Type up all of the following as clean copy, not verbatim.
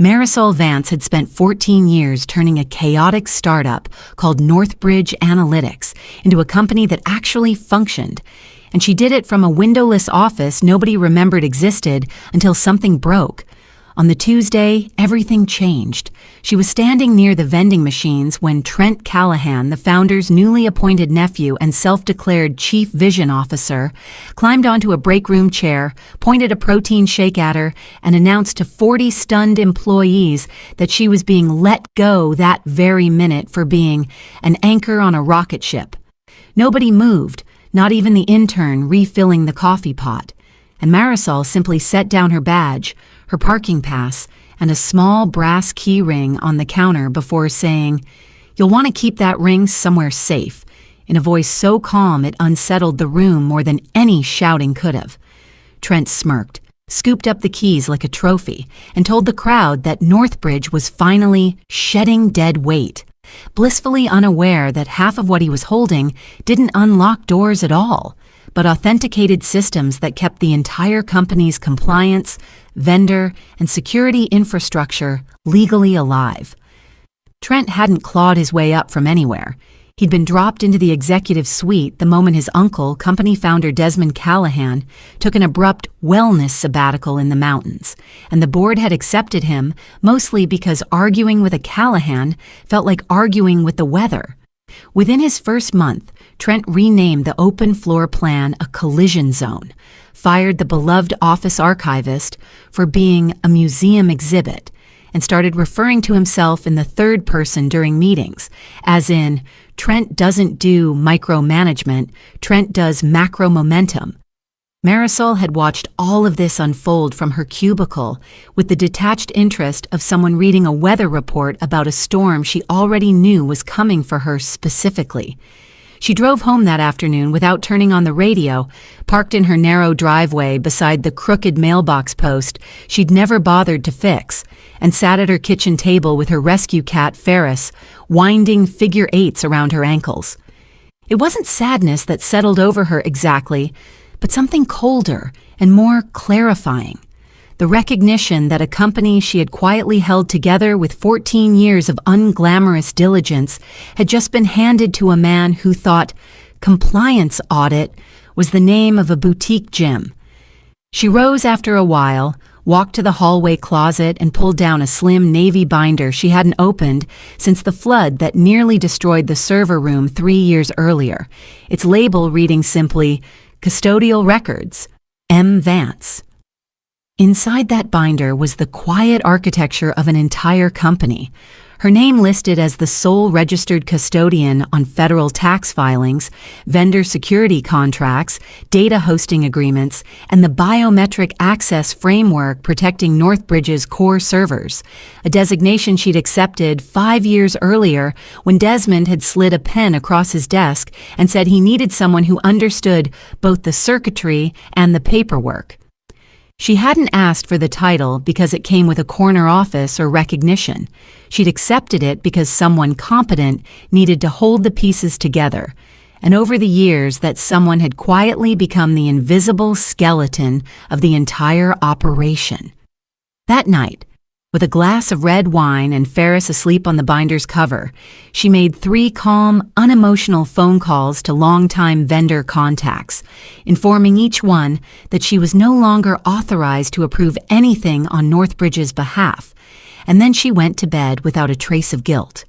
Marisol Vance had spent 14 years turning a chaotic startup called Northbridge Analytics into a company that actually functioned. And she did it from a windowless office nobody remembered existed until something broke. On the Tuesday, everything changed. She was standing near the vending machines when Trent Callahan, the founder's newly appointed nephew and self-declared chief vision officer, climbed onto a break room chair, pointed a protein shake at her, and announced to 40 stunned employees that she was being let go that very minute for being an anchor on a rocket ship. Nobody moved, not even the intern refilling the coffee pot. And Marisol simply set down her badge, her parking pass, and a small brass key ring on the counter before saying, "You'll want to keep that ring somewhere safe," in a voice so calm it unsettled the room more than any shouting could have. Trent smirked, scooped up the keys like a trophy, and told the crowd that Northbridge was finally shedding dead weight, blissfully unaware that half of what he was holding didn't unlock doors at all, but authenticated systems that kept the entire company's compliance, vendor, and security infrastructure legally alive. Trent hadn't clawed his way up from anywhere. He'd been dropped into the executive suite the moment his uncle, company founder Desmond Callahan, took an abrupt wellness sabbatical in the mountains, and the board had accepted him mostly because arguing with a Callahan felt like arguing with the weather. Within his first month, Trent renamed the open floor plan a collision zone, fired the beloved office archivist for being a museum exhibit, and started referring to himself in the third person during meetings, as in, Trent doesn't do micromanagement, Trent does macro momentum. Marisol had watched all of this unfold from her cubicle with the detached interest of someone reading a weather report about a storm she already knew was coming for her specifically. She drove home that afternoon without turning on the radio, parked in her narrow driveway beside the crooked mailbox post she'd never bothered to fix, and sat at her kitchen table with her rescue cat Ferris, winding figure eights around her ankles. It wasn't sadness that settled over her exactly, but something colder and more clarifying. The recognition that a company she had quietly held together with 14 years of unglamorous diligence had just been handed to a man who thought compliance audit was the name of a boutique gym. She rose after a while, walked to the hallway closet and pulled down a slim navy binder she hadn't opened since the flood that nearly destroyed the server room 3 years earlier, its label reading simply, Custodial Records, M. Vance. Inside that binder was the quiet architecture of an entire company, her name listed as the sole registered custodian on federal tax filings, vendor security contracts, data hosting agreements, and the biometric access framework protecting Northbridge's core servers, a designation she'd accepted 5 years earlier when Desmond had slid a pen across his desk and said he needed someone who understood both the circuitry and the paperwork. She hadn't asked for the title because it came with a corner office or recognition. She'd accepted it because someone competent needed to hold the pieces together, and over the years that someone had quietly become the invisible skeleton of the entire operation. That night, with a glass of red wine and Ferris asleep on the binder's cover, she made 3 calm, unemotional phone calls to longtime vendor contacts, informing each one that she was no longer authorized to approve anything on Northbridge's behalf, and then she went to bed without a trace of guilt.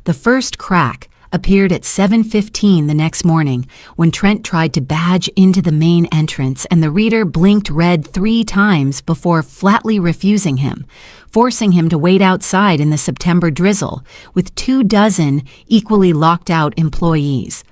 The first crack appeared at 7:15 the next morning when Trent tried to badge into the main entrance and the reader blinked red 3 times before flatly refusing him, forcing him to wait outside in the September drizzle with 24 equally locked out employees.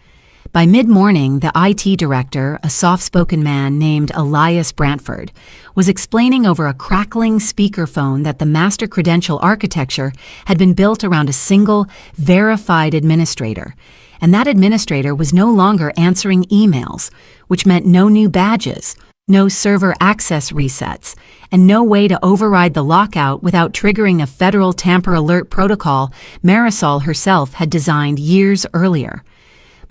By mid-morning, the IT director, a soft-spoken man named Elias Brantford, was explaining over a crackling speakerphone that the master credential architecture had been built around a single, verified administrator, and that administrator was no longer answering emails, which meant no new badges, no server access resets, and no way to override the lockout without triggering a federal tamper alert protocol Marisol herself had designed years earlier.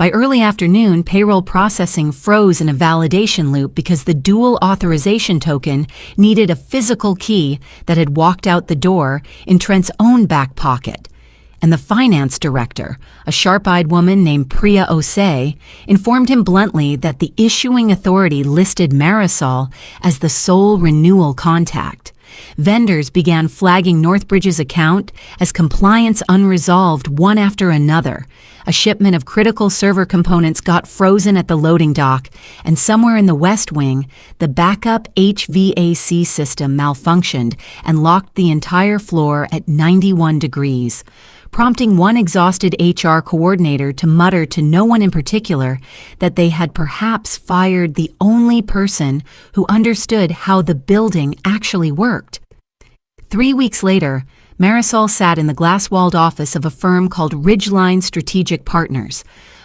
By early afternoon, payroll processing froze in a validation loop because the dual authorization token needed a physical key that had walked out the door in Trent's own back pocket. And the finance director, a sharp-eyed woman named Priya Osei, informed him bluntly that the issuing authority listed Marisol as the sole renewal contact. Vendors began flagging Northbridge's account as compliance unresolved one after another. A shipment of critical server components got frozen at the loading dock, and somewhere in the West Wing, the backup HVAC system malfunctioned and locked the entire floor at 91 degrees, prompting one exhausted HR coordinator to mutter to no one in particular that they had perhaps fired the only person who understood how the building actually worked. 3 weeks later, Marisol sat in the glass-walled office of a firm called Ridgeline Strategic Partners,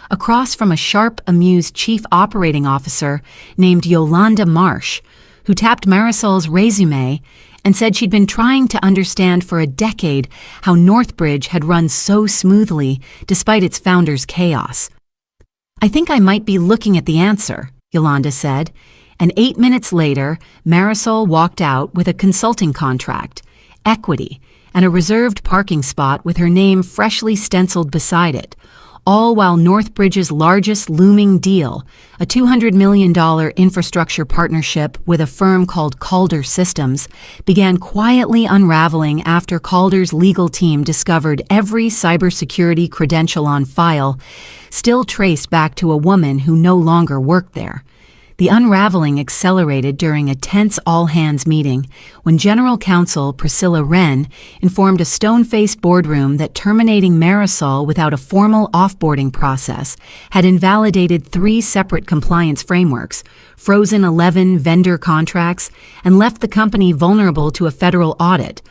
across from a sharp, amused chief operating officer named Yolanda Marsh, who tapped Marisol's resume and said she'd been trying to understand for a decade how Northbridge had run so smoothly despite its founder's chaos. "I think I might be looking at the answer," Yolanda said, and 8 minutes later, Marisol walked out with a consulting contract, equity, and a reserved parking spot with her name freshly stenciled beside it, all while Northbridge's largest looming deal, a $200 million infrastructure partnership with a firm called Calder Systems, began quietly unraveling after Calder's legal team discovered every cybersecurity credential on file, still traced back to a woman who no longer worked there. The unraveling accelerated during a tense all-hands meeting when General Counsel Priscilla Wren informed a stone-faced boardroom that terminating Marisol without a formal offboarding process had invalidated 3 separate compliance frameworks, frozen 11 vendor contracts, and left the company vulnerable to a federal audit,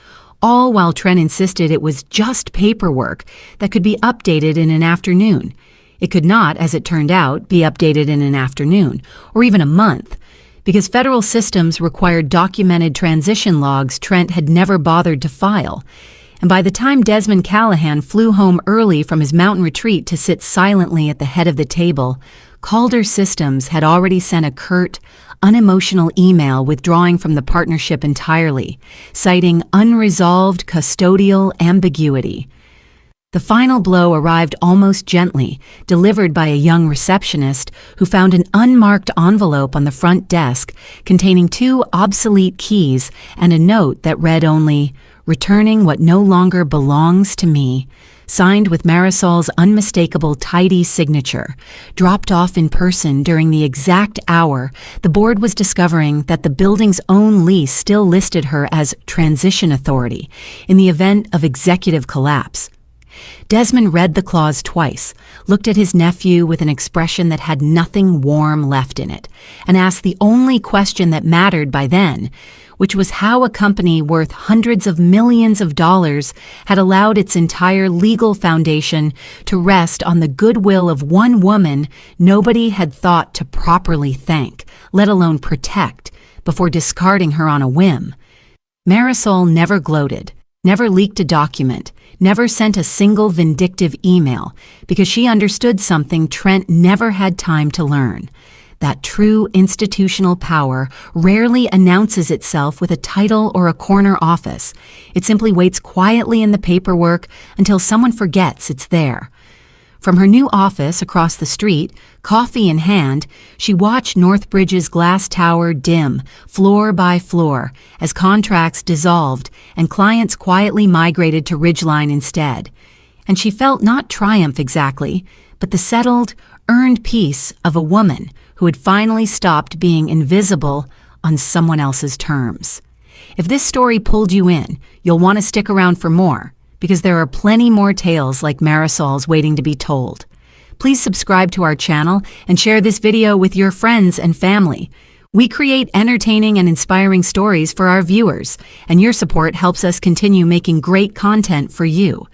all while Trent insisted it was just paperwork that could be updated in an afternoon. It could not, as it turned out, be updated in an afternoon, or even a month, because federal systems required documented transition logs Trent had never bothered to file. And by the time Desmond Callahan flew home early from his mountain retreat to sit silently at the head of the table, Calder Systems had already sent a curt, unemotional email withdrawing from the partnership entirely, citing unresolved custodial ambiguity. The final blow arrived almost gently, delivered by a young receptionist who found an unmarked envelope on the front desk containing 2 obsolete keys and a note that read only, "Returning what no longer belongs to me," signed with Marisol's unmistakable tidy signature, dropped off in person during the exact hour the board was discovering that the building's own lease still listed her as transition authority in the event of executive collapse. Desmond read the clause twice, looked at his nephew with an expression that had nothing warm left in it, and asked the only question that mattered by then, which was how a company worth hundreds of millions of dollars had allowed its entire legal foundation to rest on the goodwill of one woman nobody had thought to properly thank, let alone protect, before discarding her on a whim. Marisol never gloated, never leaked a document, never sent a single vindictive email, because she understood something Trent never had time to learn. That true institutional power rarely announces itself with a title or a corner office. It simply waits quietly in the paperwork until someone forgets it's there. From her new office across the street, coffee in hand, she watched Northbridge's glass tower dim, floor by floor, as contracts dissolved and clients quietly migrated to Ridgeline instead. And she felt not triumph exactly, but the settled, earned peace of a woman who had finally stopped being invisible on someone else's terms. If this story pulled you in, you'll want to stick around for more, because there are plenty more tales like Marisol's waiting to be told. Please subscribe to our channel and share this video with your friends and family. We create entertaining and inspiring stories for our viewers, and your support helps us continue making great content for you.